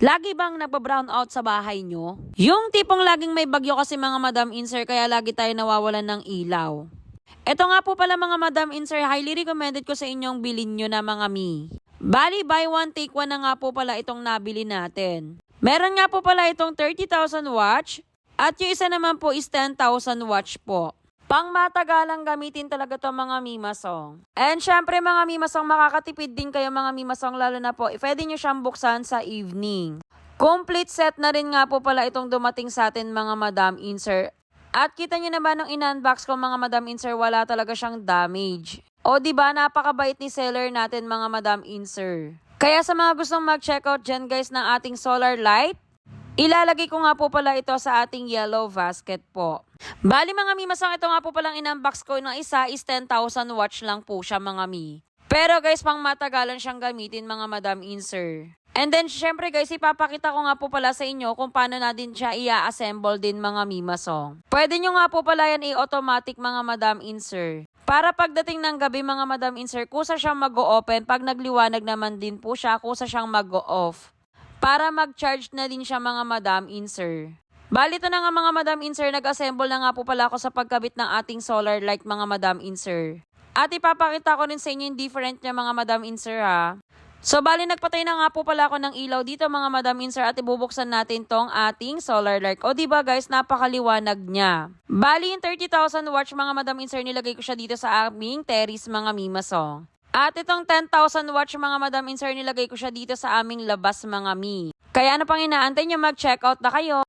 Lagi bang nagba-brown out sa bahay nyo? Yung tipong laging may bagyo kasi mga Madam Insert kaya lagi tayo nawawalan ng ilaw. Ito nga po pala mga Madam Insert, highly recommended ko sa inyong bilhin nyo na mga mi. Bali, buy one take one na nga po pala itong nabili natin. Meron nga po pala itong 30,000 watch at yung isa naman po is 10,000 watch po. Pang matagalang gamitin talaga to mga mimasong. And syempre mga mimasong, makakatipid din kayo mga mimasong, lalo na po pwede nyo siyang buksan sa evening. Complete set na rin nga po pala itong dumating sa atin mga Madam Insert. At kita nyo naman nung in-unbox ko mga Madam Insert, wala talaga siyang damage. O diba, napakabait ni seller natin mga Madam Insert. Kaya sa mga gustong mag-checkout dyan guys ng ating solar light, ilalagay ko nga po pala ito sa ating yellow basket po. Bali mga mi, masang ito nga po palang in-unbox ko ng isa is 10,000 watch lang po siya mga mi. Pero guys, pang matagalan siyang gamitin mga Madam Insert. And then syempre guys, ipapakita ko nga po pala sa inyo kung paano na din siya i-assemble din mga mimasong. Pwede nyo nga po pala yan i-automatic mga Madam Insert. Para pagdating ng gabi mga Madam Insert, kusa siyang mag-o-open. Pag nagliwanag naman din po siya, kusa siyang mag-o-off. Para mag-charge na din siya mga Madam Insert. Bali ito na nga mga Madam Insert, nag-assemble na nga po pala ako sa pagkabit ng ating solar light mga Madam Insert. At ipapakita ko rin sa inyo yung different niya mga Madam Insert ha. So bali nagpatay na nga po pala ako ng ilaw dito mga Madam Insert at ibubuksan natin tong ating solar light. O diba guys, napakaliwanag niya. Bali yung 30,000 watch mga Madam Insert, nilagay ko siya dito sa aming terrace mga mimasong. At itong 10,000 watch mga Madam Insert, nilagay ko siya dito sa aming labas mga mi. Kaya ano pang inaantay nyo, mag-checkout na kayo.